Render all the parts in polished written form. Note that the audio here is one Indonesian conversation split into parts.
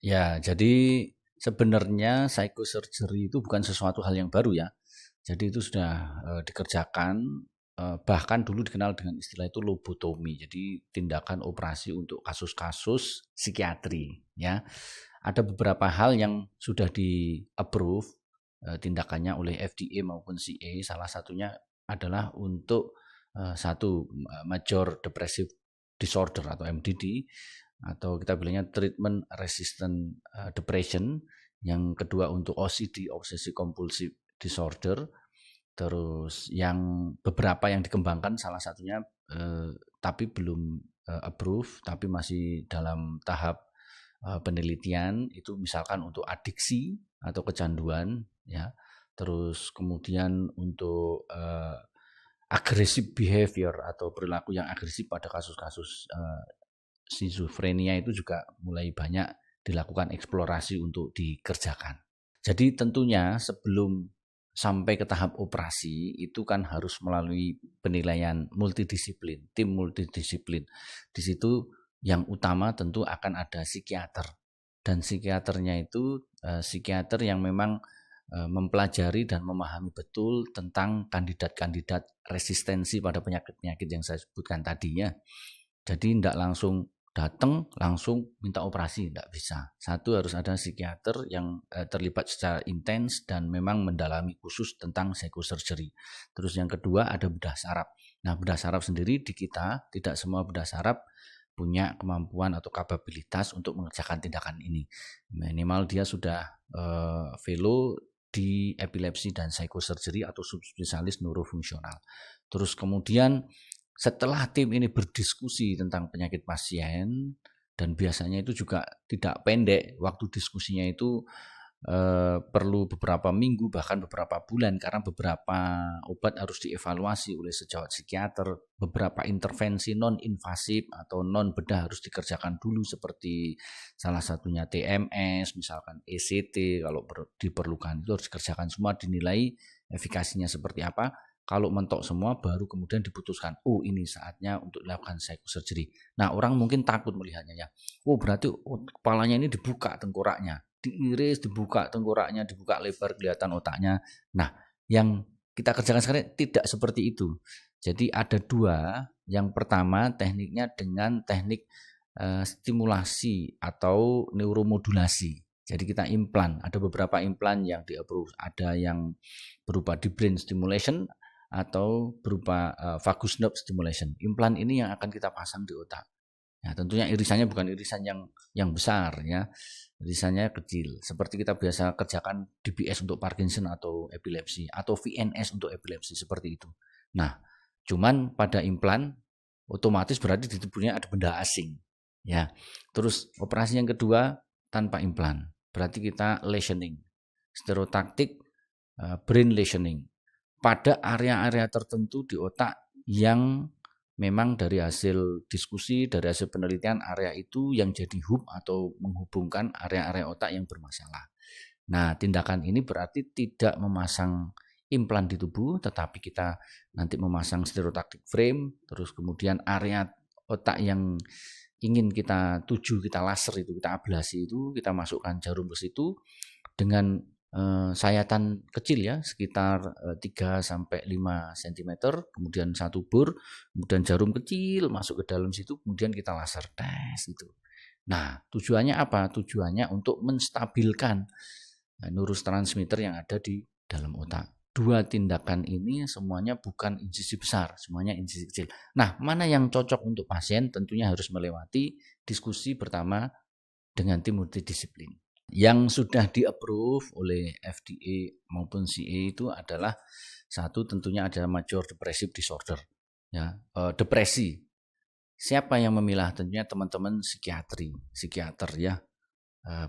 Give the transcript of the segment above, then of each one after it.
Ya, jadi sebenarnya psychosurgery itu bukan sesuatu hal yang baru ya. Jadi itu sudah dikerjakan, bahkan dulu dikenal dengan istilah itu lobotomi. Jadi tindakan operasi untuk kasus-kasus psikiatri ya. Ada beberapa hal yang sudah di-approve tindakannya oleh FDA maupun CA. Salah satunya adalah untuk satu major depressive disorder atau MDD, atau kita bilangnya treatment resistant depression. Yang kedua untuk OCD, obsessive compulsive disorder. Terus yang beberapa yang dikembangkan salah satunya tapi belum approve, tapi masih dalam tahap penelitian, itu misalkan untuk adiksi atau kecanduan ya. Terus kemudian untuk aggressive behavior atau perilaku yang agresif pada kasus-kasus schizophrenia itu juga mulai banyak dilakukan eksplorasi untuk dikerjakan. Jadi tentunya sebelum sampai ke tahap operasi itu kan harus melalui penilaian multidisiplin, tim multidisiplin. Di situ yang utama tentu akan ada psikiater, dan psikiaternya itu psikiater yang memang mempelajari dan memahami betul tentang kandidat-kandidat resistensi pada penyakit-penyakit yang saya sebutkan tadinya. Jadi tidak langsung datang langsung minta operasi, tidak bisa. Satu, harus ada psikiater yang terlibat secara intens dan memang mendalami khusus tentang psychosurgery. Terus yang kedua ada bedah saraf. Nah, bedah saraf sendiri di kita tidak semua bedah saraf punya kemampuan atau kapabilitas untuk mengerjakan tindakan ini. Minimal dia sudah fellow di epilepsi dan psychosurgery atau subspesialis neurofungsional. Terus kemudian setelah tim ini berdiskusi tentang penyakit pasien, dan biasanya itu juga tidak pendek, waktu diskusinya itu perlu beberapa minggu bahkan beberapa bulan, karena beberapa obat harus dievaluasi oleh sejawat psikiater, beberapa intervensi non invasif atau non bedah harus dikerjakan dulu seperti salah satunya TMS, misalkan ECT kalau diperlukan, itu harus dikerjakan semua, dinilai efikasinya seperti apa. Kalau mentok semua baru kemudian diputuskan, oh ini saatnya untuk dilakukan psychosurgery. Nah, orang mungkin takut melihatnya ya. Oh berarti kepalanya ini dibuka tengkoraknya, diiris, dibuka tengkoraknya, dibuka lebar kelihatan otaknya. Nah, yang kita kerjakan sekarang tidak seperti itu. Jadi ada dua. Yang pertama tekniknya dengan teknik stimulasi atau neuromodulasi. Jadi kita implan, ada beberapa implan yang di-approve, ada yang berupa di brain stimulation atau berupa vagus nerve stimulation. Implan ini yang akan kita pasang di otak. Ya, tentunya irisannya bukan irisan yang besar ya. Irisannya kecil. Seperti kita biasa kerjakan DBS untuk Parkinson atau epilepsi, atau VNS untuk epilepsi, seperti itu. Nah, cuman pada implan otomatis berarti di tubuhnya ada benda asing. Ya. Terus operasi yang kedua tanpa implan. Berarti kita lesioning. Stereotaktik brain lesioning pada area-area tertentu di otak yang memang dari hasil diskusi, dari hasil penelitian, area itu yang jadi hub atau menghubungkan area-area otak yang bermasalah. Nah, tindakan ini berarti tidak memasang implan di tubuh, tetapi kita nanti memasang stereotactic frame, terus kemudian area otak yang ingin kita tuju, kita laser itu, kita ablasi itu, kita masukkan jarum ke situ dengan sayatan kecil ya, sekitar 3 sampai 5 cm, kemudian satu bor, kemudian jarum kecil masuk ke dalam situ, kemudian kita laser tes itu. Nah, tujuannya apa? Tujuannya untuk menstabilkan neurotransmitter yang ada di dalam otak. Dua tindakan ini semuanya bukan insisi besar, semuanya insisi kecil. Nah, mana yang cocok untuk pasien tentunya harus melewati diskusi pertama dengan tim multidisiplin. Yang sudah di-approve oleh FDA maupun CA itu adalah satu, tentunya ada major depressive disorder ya, depresi. Siapa yang memilah? Tentunya teman-teman psikiater ya.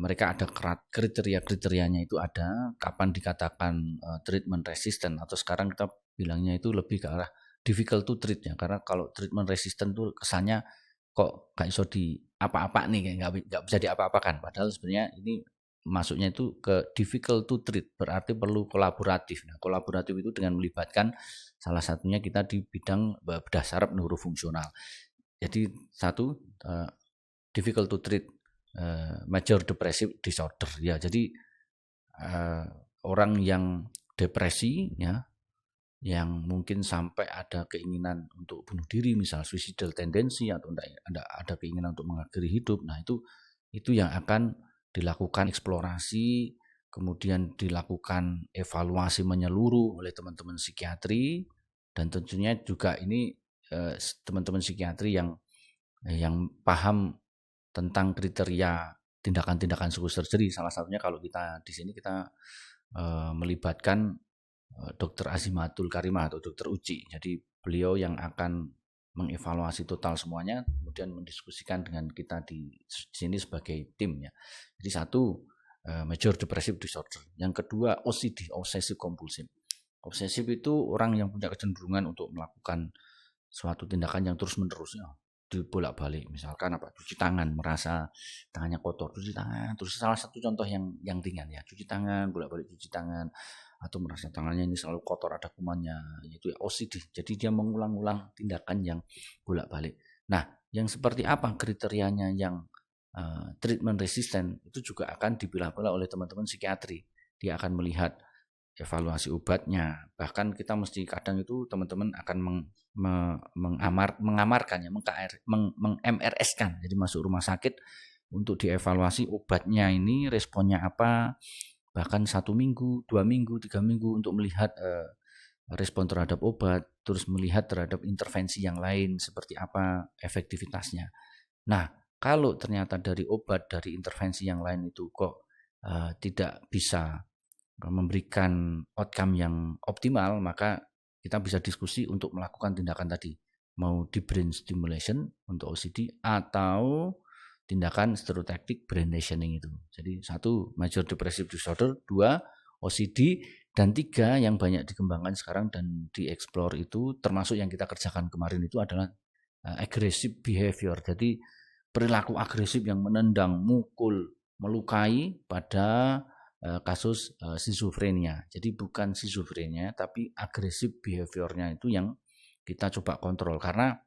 Mereka ada kriteria-kriterianya, itu ada kapan dikatakan treatment resistant, atau sekarang kita bilangnya itu lebih ke arah difficult to treat ya, karena kalau treatment resistant tuh kesannya kok gak iso di apa-apa nih, kayak nggak bisa diapa-apakan, padahal sebenarnya ini masuknya itu ke difficult to treat, berarti perlu kolaboratif. Nah, kolaboratif itu dengan melibatkan salah satunya kita di bidang bedah saraf neurofungsional. Jadi satu, difficult to treat major depressive disorder ya. Jadi orang yang depresi ya, yang mungkin sampai ada keinginan untuk bunuh diri, misal suicidal tendency, atau ada keinginan untuk mengakhiri hidup. Nah, itu yang akan dilakukan eksplorasi, kemudian dilakukan evaluasi menyeluruh oleh teman-teman psikiatri, dan tentunya juga ini teman-teman psikiatri yang paham tentang kriteria tindakan-tindakan psikosurgery. Salah satunya kalau kita di sini kita melibatkan Dr. Azimatul Karimah atau Dr. Uci. Jadi beliau yang akan mengevaluasi total semuanya, kemudian mendiskusikan dengan kita di sini sebagai tim ya. Jadi satu, major depressive disorder. Yang kedua, OCD, obsessive compulsive. Obsesif itu orang yang punya kecenderungan untuk melakukan suatu tindakan yang terus-menerus ya, dibolak-balik. Misalkan cuci tangan, merasa tangannya kotor, cuci tangan. Terus salah satu contoh yang ringan ya, cuci tangan, bolak-balik cuci tangan, atau merasa tangannya ini selalu kotor, ada kumannya, yaitu OCD. Jadi dia mengulang-ulang tindakan yang bolak-balik. Nah, yang seperti apa kriterianya yang treatment resistant, itu juga akan dipilah-pilah oleh teman-teman psikiatri. Dia akan melihat evaluasi obatnya. Bahkan kita mesti kadang itu teman-teman akan mengamarkan ya, meng-MRS-kan. Jadi masuk rumah sakit untuk dievaluasi obatnya ini responnya apa, bahkan 1 minggu, 2 minggu, 3 minggu untuk melihat respon terhadap obat, terus melihat terhadap intervensi yang lain seperti apa efektivitasnya. Nah, kalau ternyata dari obat, dari intervensi yang lain itu kok tidak bisa memberikan outcome yang optimal, maka kita bisa diskusi untuk melakukan tindakan tadi. Mau di brain stimulation untuk OCD atau tindakan stereotactic brain lesioning itu. Jadi 1, major depressive disorder, 2, OCD, dan 3 yang banyak dikembangkan sekarang dan dieksplor itu termasuk yang kita kerjakan kemarin itu adalah aggressive behavior. Jadi perilaku agresif yang menendang, mukul, melukai pada kasus schizophrenia. Jadi bukan schizophrenia tapi agresif behaviornya itu yang kita coba kontrol, karena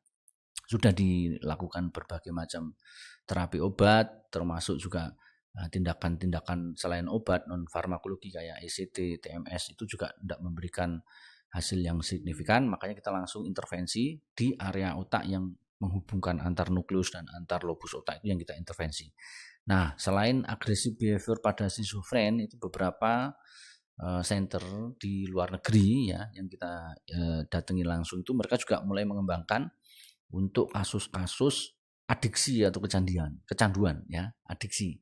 sudah dilakukan berbagai macam terapi obat, termasuk juga tindakan-tindakan selain obat non farmakologi kayak ECT, TMS itu juga tidak memberikan hasil yang signifikan. Makanya kita langsung intervensi di area otak yang menghubungkan antar nukleus dan antar lobus otak, itu yang kita intervensi. Nah, selain agresif behavior pada schizofren, itu beberapa center di luar negeri ya yang kita datangi langsung, itu mereka juga mulai mengembangkan untuk kasus-kasus adiksi atau kecanduan ya, adiksi.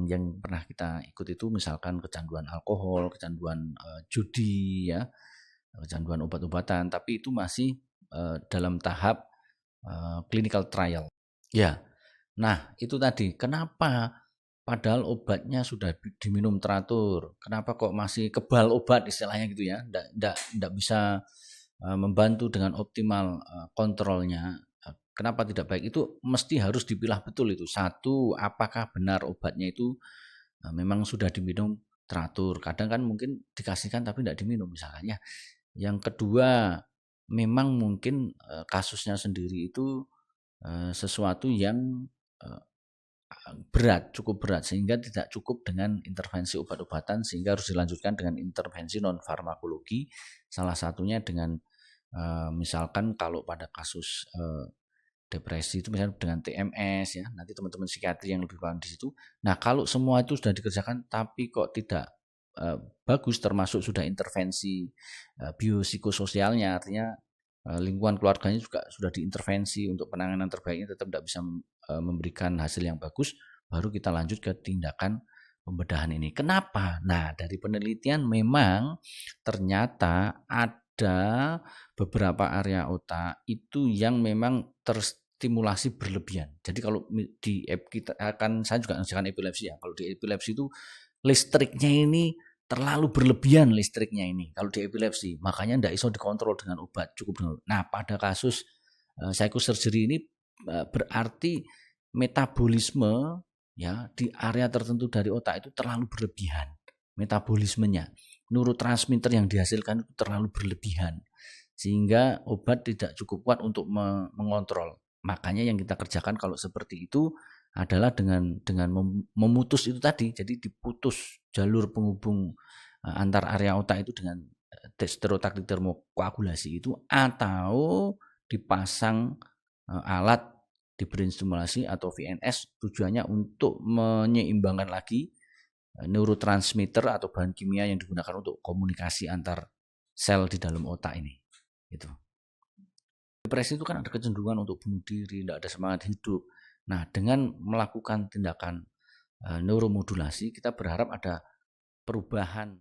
Yang pernah kita ikut itu misalkan kecanduan alkohol, kecanduan judi ya, kecanduan obat-obatan, tapi itu masih dalam tahap clinical trial. Ya. Nah, itu tadi kenapa padahal obatnya sudah diminum teratur, kenapa kok masih kebal obat istilahnya gitu ya, enggak bisa membantu dengan optimal kontrolnya. Kenapa tidak baik? Itu mesti harus dipilah betul itu. 1, apakah benar obatnya itu memang sudah diminum teratur. Kadang kan mungkin dikasihkan tapi tidak diminum misalnya. Yang kedua, memang mungkin kasusnya sendiri itu sesuatu yang cukup berat sehingga tidak cukup dengan intervensi obat-obatan, sehingga harus dilanjutkan dengan intervensi non farmakologi. Salah satunya dengan misalkan kalau pada kasus depresi itu misalnya dengan TMS ya, nanti teman-teman psikiatri yang lebih paham di situ. Nah, kalau semua itu sudah dikerjakan tapi kok tidak bagus, termasuk sudah intervensi biopsikososialnya, artinya lingkungan keluarganya juga sudah diintervensi untuk penanganan terbaiknya tetap tidak bisa memberikan hasil yang bagus, baru kita lanjut ke tindakan pembedahan ini. Kenapa? Nah, dari penelitian memang ternyata ada beberapa area otak itu yang memang terstimulasi berlebihan. Jadi kalau di kita saya juga mengerjakan epilepsi ya. Kalau di epilepsi itu listriknya ini terlalu berlebihan listriknya ini kalau di epilepsi, makanya tidak bisa dikontrol dengan obat cukup. Nah, pada kasus psikosurgery ini berarti metabolisme ya di area tertentu dari otak itu terlalu berlebihan metabolismenya, neurotransmitter yang dihasilkan itu terlalu berlebihan sehingga obat tidak cukup kuat untuk mengontrol. Makanya yang kita kerjakan kalau seperti itu adalah dengan memutus itu tadi. Jadi diputus jalur penghubung antar area otak itu dengan stereotaktik termokoagulasi itu, atau dipasang alat di brain stimulasi atau VNS, tujuannya untuk menyeimbangkan lagi neurotransmitter atau bahan kimia yang digunakan untuk komunikasi antar sel di dalam otak ini. Gitu. Depresi itu kan ada kecenderungan untuk bunuh diri, tidak ada semangat hidup. Nah, dengan melakukan tindakan neuromodulasi, kita berharap ada perubahan